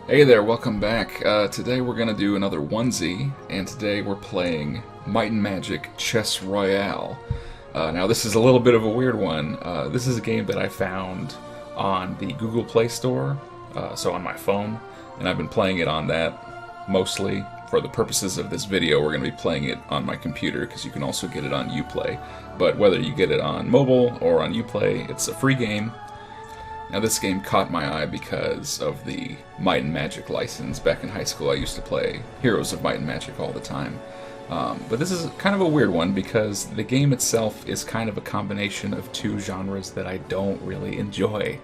Hey there, welcome back. Today we're going to do another onesie, and today we're playing Might and Magic Chess Royale. Now this is a little bit of a weird one. This is a game that I found on the Google Play Store, so on my phone, and I've been playing it on that mostly. For the purposes of this video, we're going to be playing it on my computer, because you can also get it on UPlay. But whether you get it on mobile or on UPlay, it's a free game. Now this game caught my eye because of the Might and Magic license. Back in high school I used to play Heroes of Might and Magic all the time. But this is kind of a weird one because the game itself is kind of a combination of two genres that I don't really enjoy.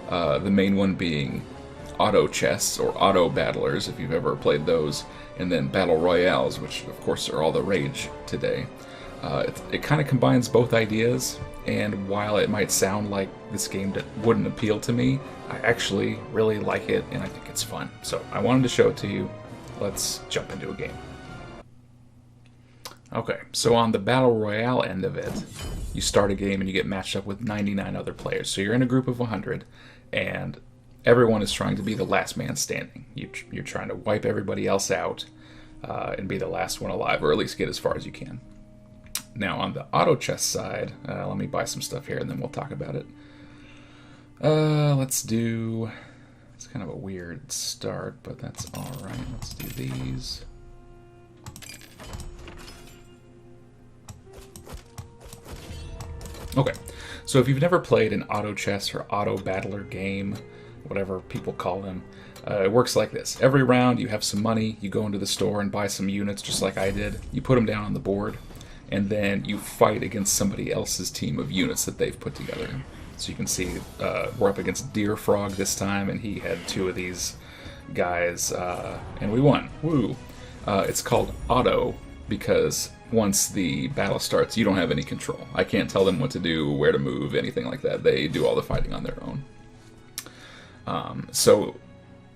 The main one being auto chess, or auto battlers if you've ever played those, and then battle royales, which of course are all the rage today. It kind of combines both ideas, and while it might sound like this game that wouldn't appeal to me, I actually really like it, and I think it's fun. So I wanted to show it to you. Let's jump into a game. Okay, so on the Battle Royale end of it, you start a game and you get matched up with 99 other players. So you're in a group of 100, and everyone is trying to be the last man standing. You're trying to wipe everybody else out and be the last one alive, or at least get as far as you can. Now, on the auto chess side, let me buy some stuff here and then we'll talk about it. Let's do... It's kind of a weird start, but that's alright. Let's do these. Okay, so if you've never played an auto chess or auto battler game, whatever people call them, it works like this. Every round you have some money, you go into the store and buy some units just like I did. You put them down on the board, and then you fight against somebody else's team of units that they've put together. So you can see we're up against Deer Frog this time, and he had two of these guys, and we won. Woo! It's called auto because once the battle starts, you don't have any control. I can't tell them what to do, where to move, anything like that. They do all the fighting on their own. So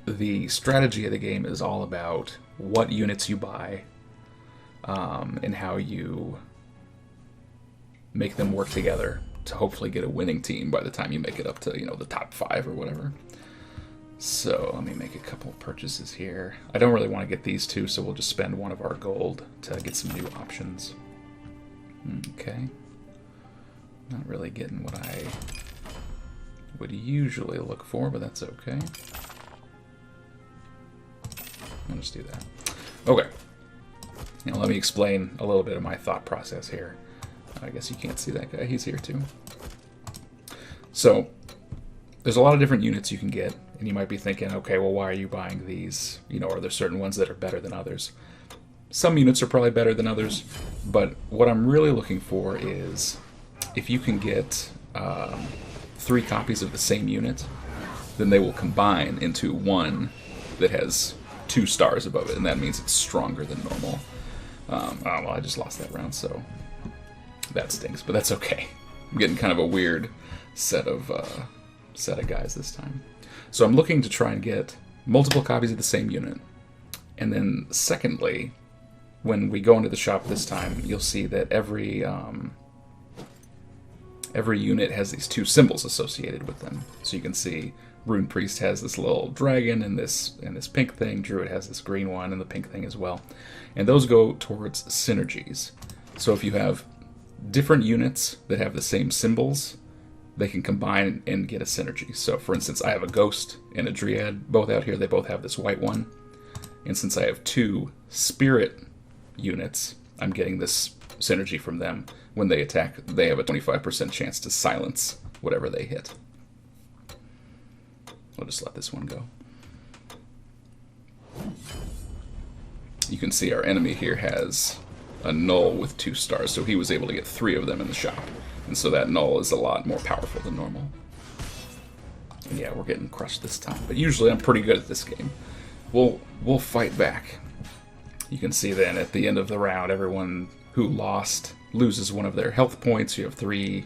the strategy of the game is all about what units you buy, and how you make them work together to hopefully get a winning team by the time you make it up to, the top 5 or whatever. So let me make a couple purchases here. I don't really want to get these two, so we'll just spend one of our gold to get some new options. Okay. Not really getting what I would usually look for, but that's okay. I'll just do that. Okay. Now let me explain a little bit of my thought process here. I guess you can't see that guy. He's here too. So there's a lot of different units you can get, and you might be thinking, okay, well, why are you buying these? Are there certain ones that are better than others? Some units are probably better than others, but what I'm really looking for is if you can get 3 copies of the same unit, then they will combine into one that has 2 stars above it, and that means it's stronger than normal. Oh, well, I just lost that round, so that stinks, but that's okay. I'm getting kind of a weird set of guys this time. So I'm looking to try and get multiple copies of the same unit. And then secondly, when we go into the shop this time, you'll see that every unit has these 2 symbols associated with them. So you can see Rune Priest has this little dragon and this pink thing. Druid has this green one and the pink thing as well. And those go towards synergies. So if you have different units that have the same symbols, they can combine and get a synergy. So for instance, I have a Ghost and a Dryad both out here. They both have this white one. And since I have 2 Spirit units, I'm getting this synergy from them. When they attack, they have a 25% chance to silence whatever they hit. I'll just let this one go. You can see our enemy here has a null with 2 stars, so he was able to get 3 of them in the shop. And so that null is a lot more powerful than normal. And yeah, we're getting crushed this time, but usually I'm pretty good at this game. We'll fight back. You can see then at the end of the round, everyone who lost loses one of their health points. You have 3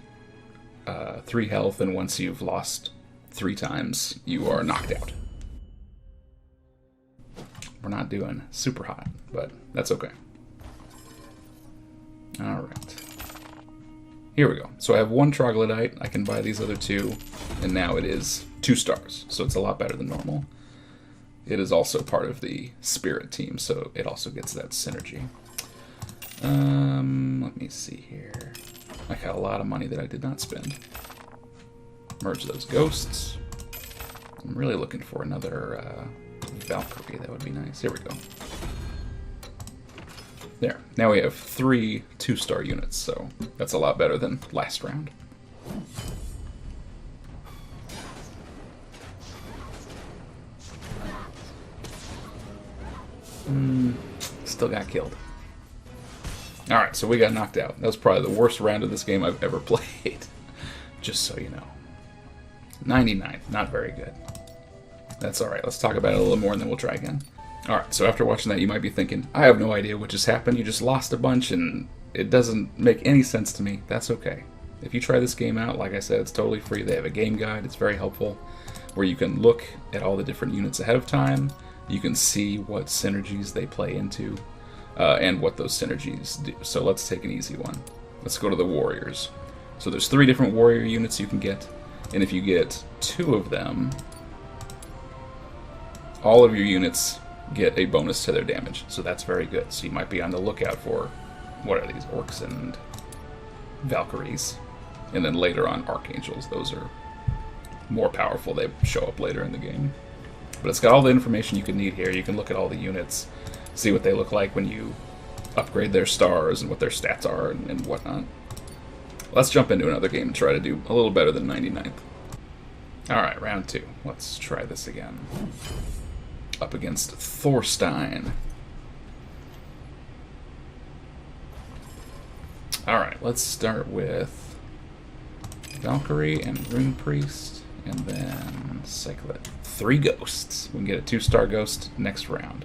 health, and once you've lost 3 times, you are knocked out. We're not doing super hot, but that's okay. Alright. Here we go. So I have 1 troglodyte, I can buy these other 2, and now it is 2 stars, so it's a lot better than normal. it is also part of the Spirit team, so it also gets that synergy. Let me see here. I got a lot of money that I did not spend. Merge those ghosts. I'm really looking for another Valkyrie. That would be nice. Here we go. There. Now we have 3 2-star units, so that's a lot better than last round. Still got killed. Alright, so we got knocked out. That was probably the worst round of this game I've ever played. Just so you know. 99. Not very good. That's alright. Let's talk about it a little more and then we'll try again. Alright, so after watching that you might be thinking, I have no idea what just happened. You just lost a bunch and it doesn't make any sense to me. That's okay. If you try this game out, like I said, it's totally free. They have a game guide. It's very helpful where you can look at all the different units ahead of time. You can see what synergies they play into and what those synergies do. So let's take an easy one. Let's go to the warriors. So there's 3 different warrior units you can get, and if you get 2 of them, all of your units get a bonus to their damage. So that's very good. So you might be on the lookout for, what are these, orcs and Valkyries, and then later on archangels. Those are more powerful. They show up later in the game. But it's got all the information you can need here. You can look at all the units, see what they look like when you upgrade their stars and what their stats are and whatnot. Let's jump into another game and try to do a little better than 99th. Alright, round 2. Let's try this again. Up against Thorstein. Alright, let's start with Valkyrie and Rune Priest, and then cycle it. 3 ghosts. We can get a 2-star ghost next round.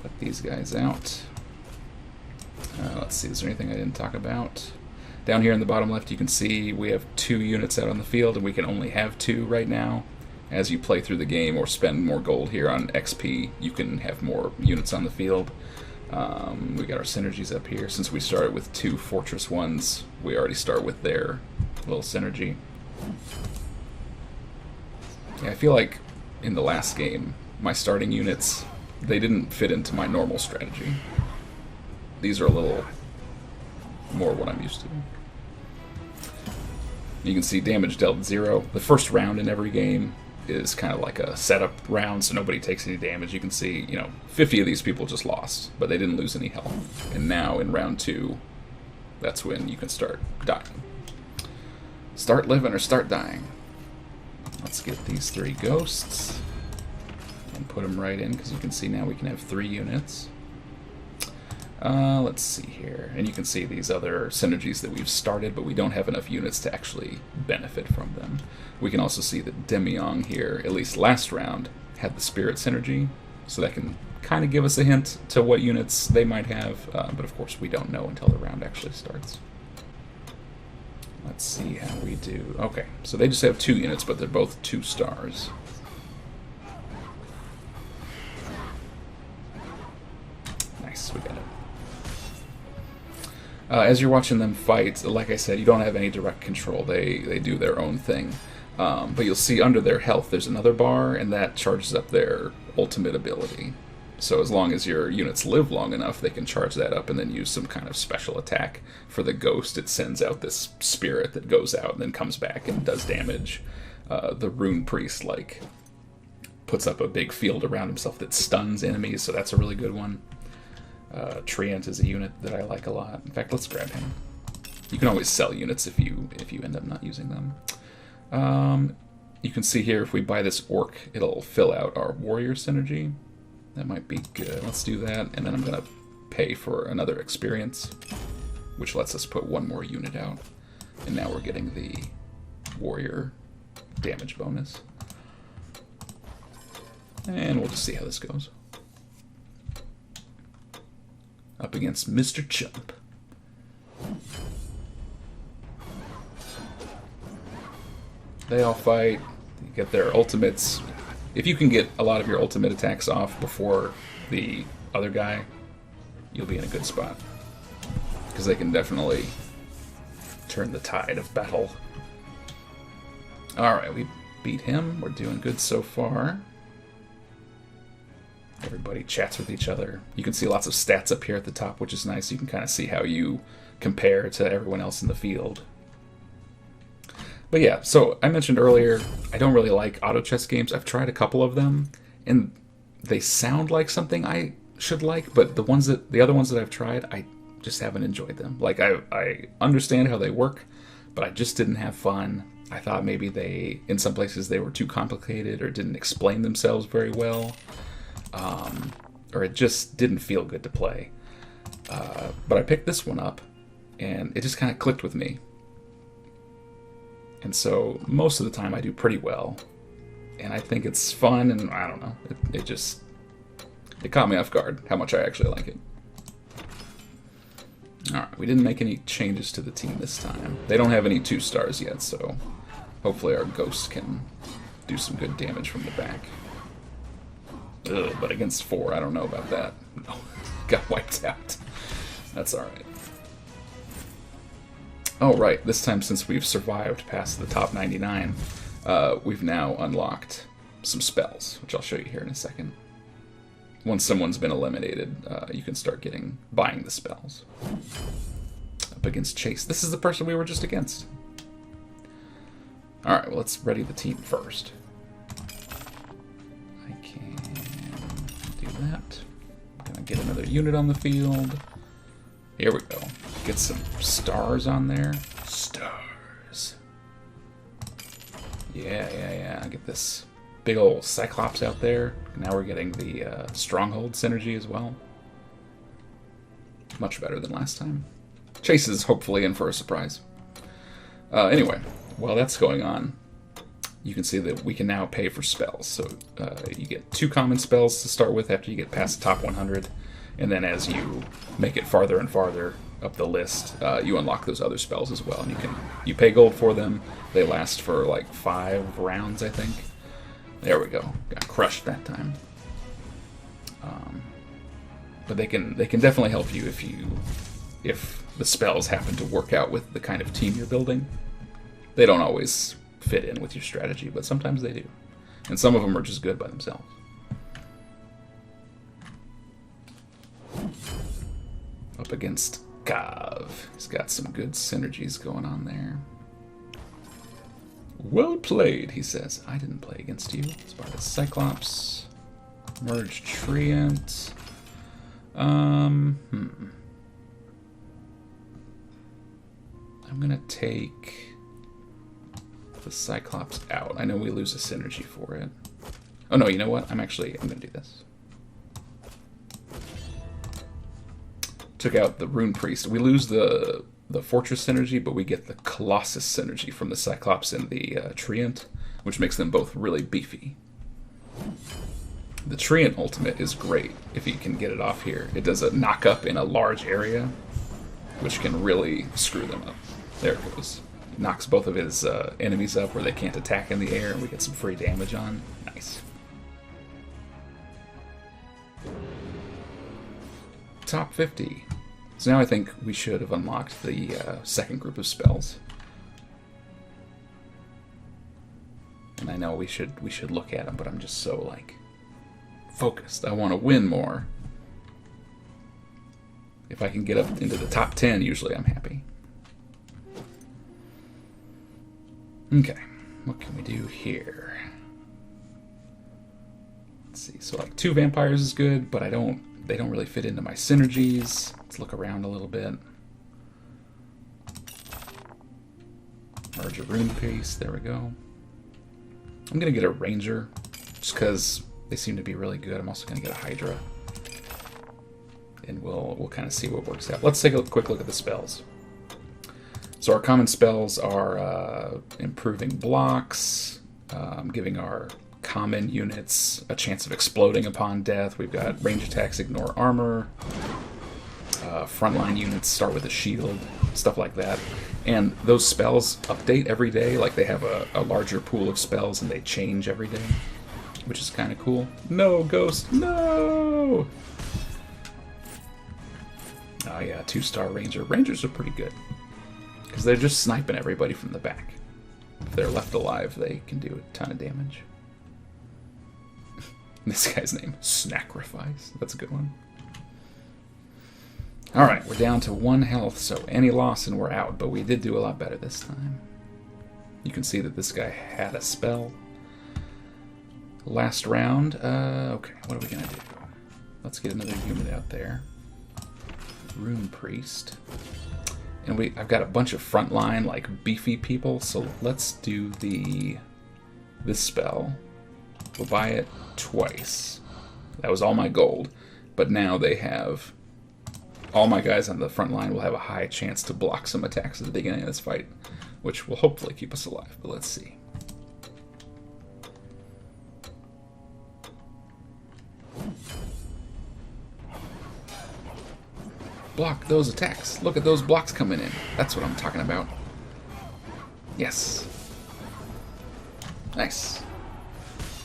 Put these guys out. Let's see, is there anything I didn't talk about? Down here in the bottom left you can see we have 2 units out on the field, and we can only have 2 right now. As you play through the game or spend more gold here on XP, you can have more units on the field. We got our synergies up here. Since we started with 2 Fortress ones, we already start with their little synergy. Yeah, I feel like in the last game, my starting units, they didn't fit into my normal strategy. These are a little more what I'm used to. You can see damage dealt 0. The first round in every game is kind of like a setup round, so nobody takes any damage. You can see, 50 of these people just lost, but they didn't lose any health. And now in round 2, that's when you can start dying. Start living or start dying. Let's get these 3 ghosts and put them right in, because you can see now we can have 3 units. Let's see here. And you can see these other synergies that we've started, but we don't have enough units to actually benefit from them. We can also see that Demyong here, at least last round, had the Spirit synergy, so that can kind of give us a hint to what units they might have, but of course we don't know until the round actually starts. Let's see how we do. Okay, so they just have 2 units, but they're both 2 stars. Nice, we got it. As you're watching them fight, like I said, you don't have any direct control. They do their own thing. But you'll see under their health there's another bar, and that charges up their ultimate ability. So as long as your units live long enough, they can charge that up and then use some kind of special attack. For the ghost, it sends out this spirit that goes out and then comes back and does damage. The Rune Priest, puts up a big field around himself that stuns enemies, so that's a really good one. Treant is a unit that I like a lot. In fact, let's grab him. You can always sell units if you end up not using them. You can see here if we buy this orc, it'll fill out our warrior synergy. That might be good. Let's do that, and then I'm going to pay for another experience, which lets us put 1 more unit out. And now we're getting the warrior damage bonus. And we'll just see how this goes. Up against Mr. Chump. They all fight, you get their ultimates. If you can get a lot of your ultimate attacks off before the other guy, you'll be in a good spot. Because they can definitely turn the tide of battle. Alright, we beat him. We're doing good so far. Everybody chats with each other. You can see lots of stats up here at the top, which is nice. You can kind of see how you compare to everyone else in the field. But yeah, so I mentioned earlier, I don't really like auto chess games. I've tried a couple of them, and they sound like something I should like, but the other ones that I've tried, I just haven't enjoyed them. Like, I understand how they work, but I just didn't have fun. I thought maybe in some places they were too complicated or didn't explain themselves very well, or it just didn't feel good to play. But I picked this one up, and it just kind of clicked with me. And so most of the time I do pretty well, and I think it's fun, and I don't know, it caught me off guard how much I actually like it. Alright, we didn't make any changes to the team this time. They don't have any 2 stars yet, so hopefully our ghost can do some good damage from the back. Ugh, but against 4, I don't know about that. No, got wiped out. That's alright. Oh, right, this time since we've survived past the top 99, we've now unlocked some spells, which I'll show you here in a second. Once someone's been eliminated, you can start buying the spells. Up against Chase. This is the person we were just against. Alright, well, let's ready the team first. I can do that. I'm gonna get another unit on the field. Here we go. Get some stars on there. Stars. Yeah. Get this big old Cyclops out there. Now we're getting the Stronghold synergy as well. Much better than last time. Chase is hopefully in for a surprise. Anyway, while that's going on, you can see that we can now pay for spells. So you get 2 common spells to start with after you get past the top 100. And then as you make it farther and farther up the list, you unlock those other spells as well. And you pay gold for them. They last for like 5 rounds, I think. There we go. Got crushed that time. But they can definitely help you if the spells happen to work out with the kind of team you're building. They don't always fit in with your strategy, but sometimes they do. And some of them are just good by themselves. Up against Gav. He's got some good synergies going on there. Well played, he says. I didn't play against you. Sparta Cyclops. Merge Treant. I'm gonna take the Cyclops out. I know we lose a synergy for it. Oh no, you know what? I'm gonna do this. Took out the Rune Priest. We lose the Fortress synergy, but we get the Colossus synergy from the Cyclops and the Treant, which makes them both really beefy. The Treant ultimate is great if you can get it off here. It does a knock up in a large area, which can really screw them up. There it goes. It knocks both of his enemies up where they can't attack in the air, and we get some free damage on. Nice. Top 50. So now I think we should have unlocked the second group of spells. And I know we should look at them, but I'm just so, like, focused. I want to win more. If I can get up into the top 10, usually I'm happy. Okay, what can we do here? Let's see, so like 2 vampires is good, but they don't really fit into my synergies. Let's look around a little bit. Merge a Rune Priest, there we go. I'm gonna get a Ranger, just because they seem to be really good. I'm also gonna get a Hydra. And we'll kind of see what works out. Let's take a quick look at the spells. So our common spells are improving blocks, giving our common units a chance of exploding upon death. We've got range attacks ignore armor. Frontline units start with a shield, stuff like that. And those spells update every day. Like they have a larger pool of spells and they change every day, which is kind of cool. No, Ghost, no! Oh yeah, 2-star Ranger. Rangers are pretty good, because they're just sniping everybody from the back. If they're left alive, they can do a ton of damage. This guy's name, Snacrifice. That's a good one. Alright, we're down to 1 health, so any loss and we're out, but we did do a lot better this time. You can see that this guy had a spell. Last round, okay, what are we gonna do? Let's get another unit out there. Rune Priest. And I've got a bunch of frontline, like, beefy people, so let's do this spell. We'll buy it twice. That was all my gold, but now they have... all my guys on the front line will have a high chance to block some attacks at the beginning of this fight, which will hopefully keep us alive, but let's see. Block those attacks. Look at those blocks coming in. That's what I'm talking about. Yes. Nice.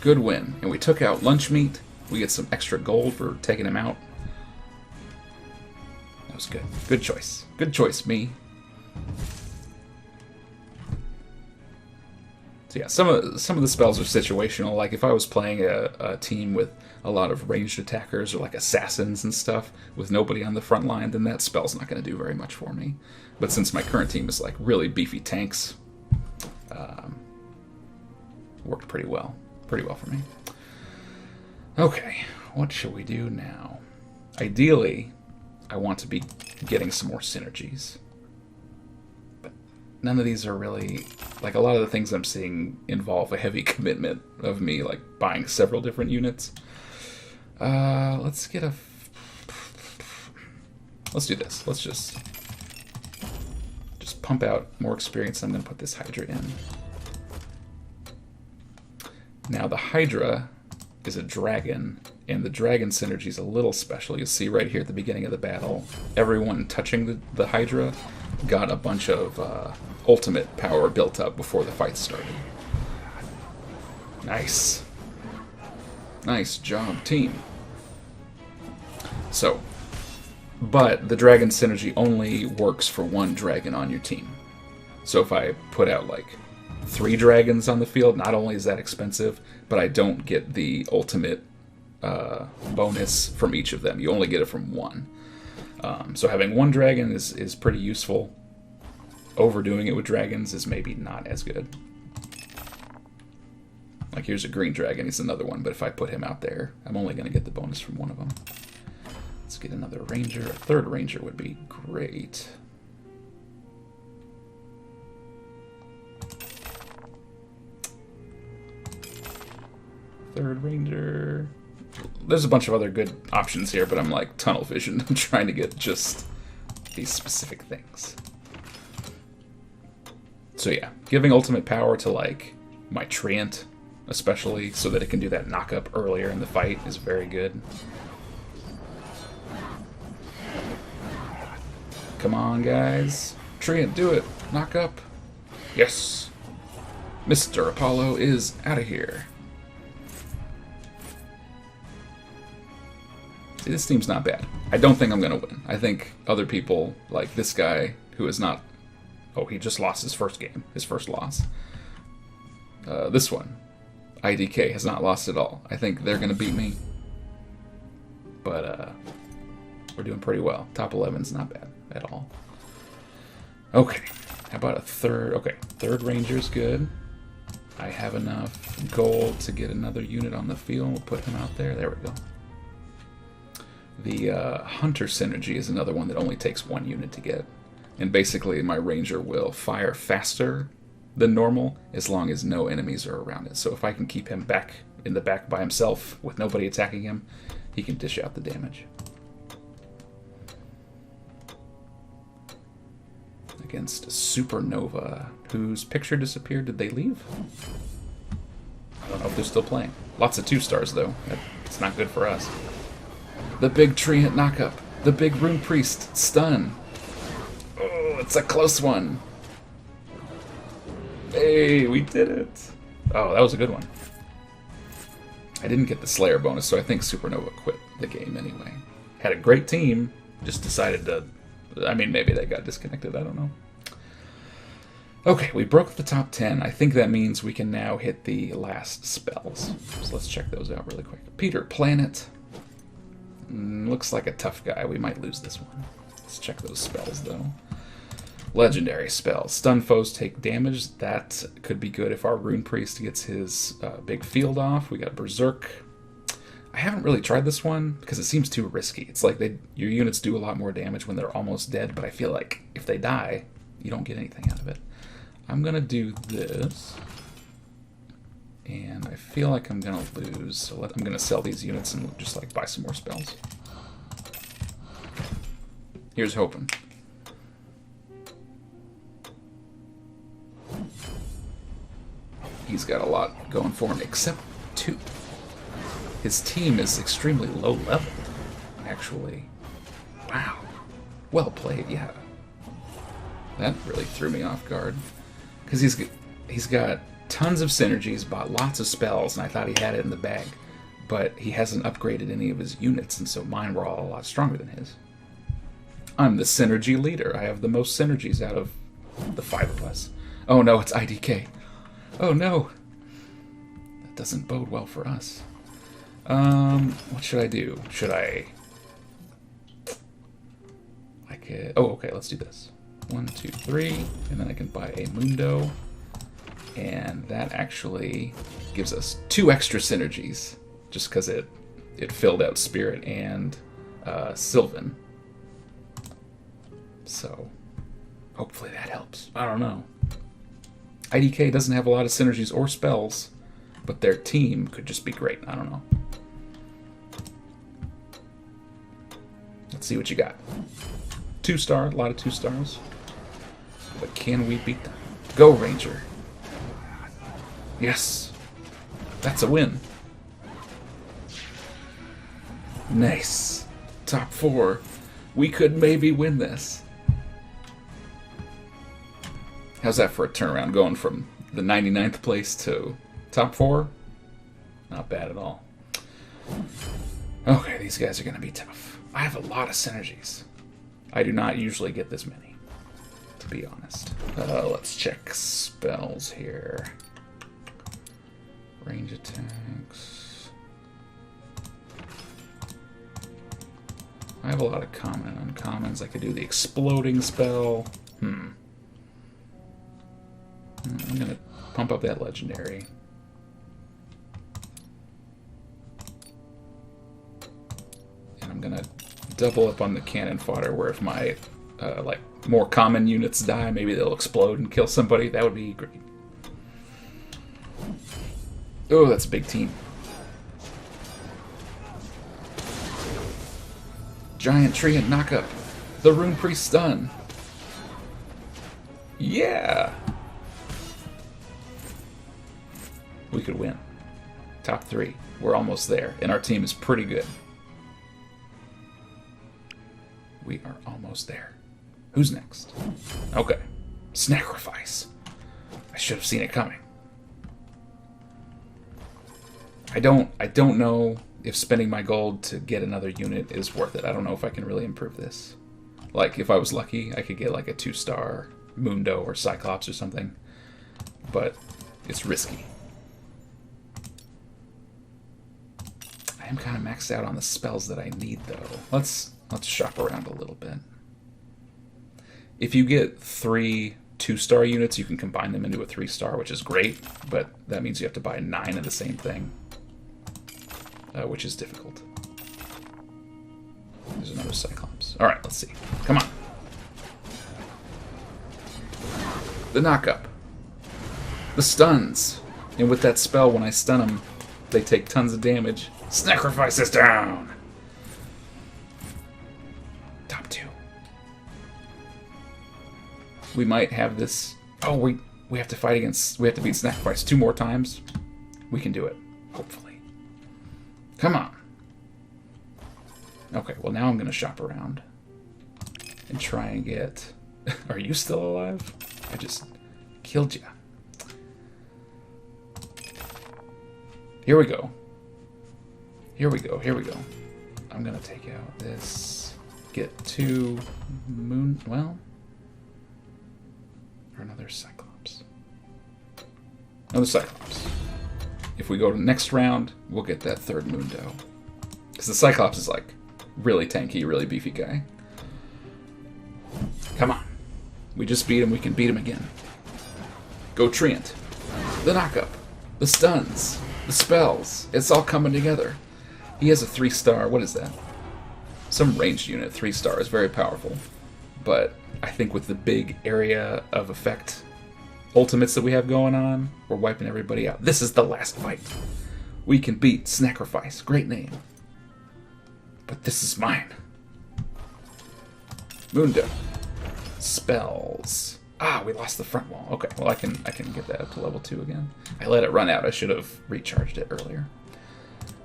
Good win. And we took out lunch meat. We get some extra gold for taking him out. That was good. Good choice. Good choice, me. So yeah, some of the spells are situational. Like if I was playing a team with a lot of ranged attackers or like assassins and stuff with nobody on the front line, then that spell's not going to do very much for me. But since my current team is like really beefy tanks, worked pretty well for me. Okay, what should we do now? Ideally, I want to be getting some more synergies. But none of these are really... like, a lot of the things I'm seeing involve a heavy commitment of me, like, buying several different units. Let's get a... let's do this. Let's just pump out more experience. I'm going to put this Hydra in. Now, the Hydra is a dragon, and the dragon synergy is a little special. You'll see right here at the beginning of the battle, everyone touching the Hydra got a bunch of ultimate power built up before the fight started. Nice. Nice job, team. So, but the dragon synergy only works for one dragon on your team. So if I put out like 3 dragons on the field, not only is that expensive, but I don't get the ultimate bonus from each of them. You only get it from one. So having 1 dragon is pretty useful. Overdoing it with dragons is maybe not as good. Like here's a green dragon, he's another one, but if I put him out there, I'm only going to get the bonus from one of them. Let's get another ranger. A 3rd ranger would be great. Third ranger. There's a bunch of other good options here, but I'm like tunnel vision. I'm trying to get just these specific things. So yeah, giving ultimate power to like my treant, especially so that it can do that knock-up earlier in the fight, is very good. Come on, guys. Treant, do it. Knock up. Yes. Mr. Apollo is out of here. See, this team's not bad. I don't think I'm going to win. I think other people, like this guy, who is not... oh, he just lost his first game. His first loss. This one, IDK, has not lost at all. I think they're going to beat me. But we're doing pretty well. Top 11's not bad at all. Okay, how about a 3rd? Okay, 3rd ranger's good. I have enough gold to get another unit on the field. We'll put him out there. There we go. The hunter synergy is another one that only takes 1 unit to get. And basically my ranger will fire faster than normal as long as no enemies are around it. So if I can keep him back in the back by himself with nobody attacking him, he can dish out the damage. Against Supernova, whose picture disappeared. Did they leave? I don't know if they're still playing. Lots of 2-stars though. It's not good for us. The big treant knockup. The big rune priest stun. Oh, it's a close one. Hey, we did it. Oh, that was a good one. I didn't get the Slayer bonus, so I think Supernova quit the game anyway. Had a great team, just decided to... I mean, maybe they got disconnected, I don't know. Okay, we broke the top 10. I think that means we can now hit the last spells. So let's check those out really quick. Peter Planet. Looks like a tough guy. We might lose this one. Let's check those spells, though. Legendary spell. Stun foes take damage. That could be good if our Rune Priest gets his big field off. We got Berserk. I haven't really tried this one because it seems too risky. It's like your units do a lot more damage when they're almost dead, but I feel like if they die, you don't get anything out of it. I'm going to do this. And I feel like I'm going to lose, so I'm going to sell these units and just like buy some more spells. Here's hoping. He's got a lot going for him, except 2. His team is extremely low leveled, actually. Wow. Well played, yeah. That really threw me off guard. Because he's got tons of synergies, bought lots of spells, and I thought he had it in the bag. But he hasn't upgraded any of his units, and so mine were all a lot stronger than his. I'm the synergy leader. I have the most synergies out of the 5 of us. Oh no, it's IDK. Oh no! That doesn't bode well for us. What should I do? Should I could... Oh, okay, let's do this. 1, 2, 3, and then I can buy a Mundo. And that actually gives us 2 extra synergies, just because it filled out Spirit and Sylvan. So, hopefully that helps. I don't know. IDK doesn't have a lot of synergies or spells, but their team could just be great. I don't know. Let's see what you got. 2-star, a lot of 2 stars. But can we beat them? Go, Ranger. Yes. That's a win. Nice. Top 4. We could maybe win this. How's that for a turnaround? Going from the 99th place to top 4? Not bad at all. Okay, these guys are going to be tough. I have a lot of synergies. I do not usually get this many, to be honest. Let's check spells here. Range attacks. I have a lot of common and uncommons. I could do the exploding spell. I'm going to pump up that legendary. And I'm going to double up on the cannon fodder, where if my like more common units die, maybe they'll explode and kill somebody. That would be great. Oh, that's a big team. Giant tree and knock up. The Rune Priest stun. Yeah! We could win. Top 3. We're almost there. And our team is pretty good. We are almost there. Who's next? Okay. Sacrifice. I should have seen it coming. I don't know if spending my gold to get another unit is worth it. I don't know if I can really improve this. Like, if I was lucky, I could get like a 2-star Mundo or Cyclops or something. But it's risky. I am kind of maxed out on the spells that I need, though. Let's shop around a little bit. If you get 3 2-star units, you can combine them into a 3-star, which is great, but that means you have to buy 9 of the same thing, which is difficult. There's another Cyclops. Alright, let's see. Come on. The knock-up. The stuns. And with that spell, when I stun them, they take tons of damage. Sacrifice is down! Top 2. We might have this... Oh, we have to fight against... We have to beat Sacrifice 2 more times. We can do it. Hopefully. Come on. Okay, well now I'm going to shop around. And try and get... Are you still alive? I just killed you. Here we go. Here we go. Here we go. I'm going to take out this... Get 2 moon... Well... Or another Cyclops. Another Cyclops. If we go to the next round, we'll get that third Mundo. Because the Cyclops is like really tanky, really beefy guy. Come on. We just beat him, we can beat him again. Go Treant. The knockup. The stuns. The spells. It's all coming together. He has a 3-star, what is that? Some ranged unit, 3 stars, very powerful. But I think with the big area of effect ultimates that we have going on, we're wiping everybody out. This is the last fight. We can beat Sacrifice. Great name. But this is mine. Mundo. Spells. Ah, we lost the front wall. Okay, well I can get that up to level 2 again. I let it run out. I should have recharged it earlier.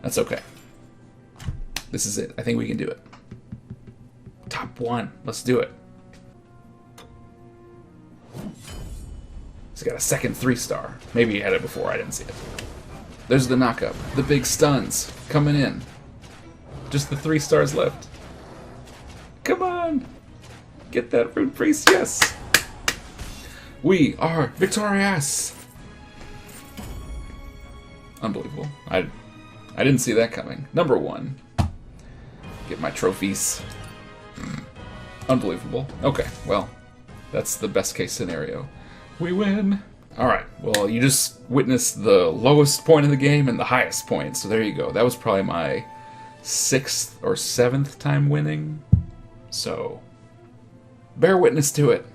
That's okay. This is it. I think we can do it. Top 1. Let's do it. He's got a second 3-star. Maybe he had it before. I didn't see it. There's the knockup. The big stuns coming in. Just the 3 stars left. Come on. Get that Rune Priest. Yes. We are victorious. Unbelievable. I didn't see that coming. Number 1. Get my trophies. Unbelievable. Okay, well, that's the best case scenario. We win. Alright, well, you just witnessed the lowest point of the game and the highest point, so there you go. That was probably my 6th or 7th time winning, so bear witness to it.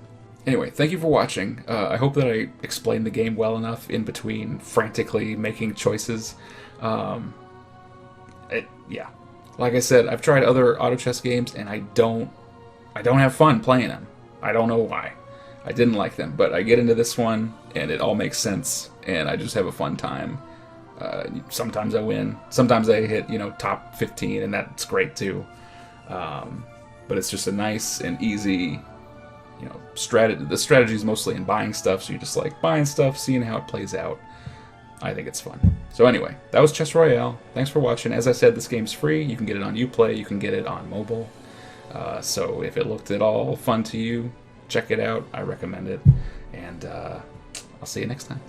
Anyway, thank you for watching. I hope that I explained the game well enough in between frantically making choices. Yeah. Like I said, I've tried other auto chess games, and I don't have fun playing them. I don't know why. I didn't like them, but I get into this one, and it all makes sense, and I just have a fun time. Sometimes I win. Sometimes I hit, top 15, and that's great too. But it's just a nice and easy, strategy. The strategy is mostly in buying stuff, so you're just like buying stuff, seeing how it plays out. I think it's fun. So anyway, that was Chess Royale. Thanks for watching. As I said, this game's free. You can get it on UPlay. You can get it on mobile. So if it looked at all fun to you, check it out. I recommend it. And I'll see you next time.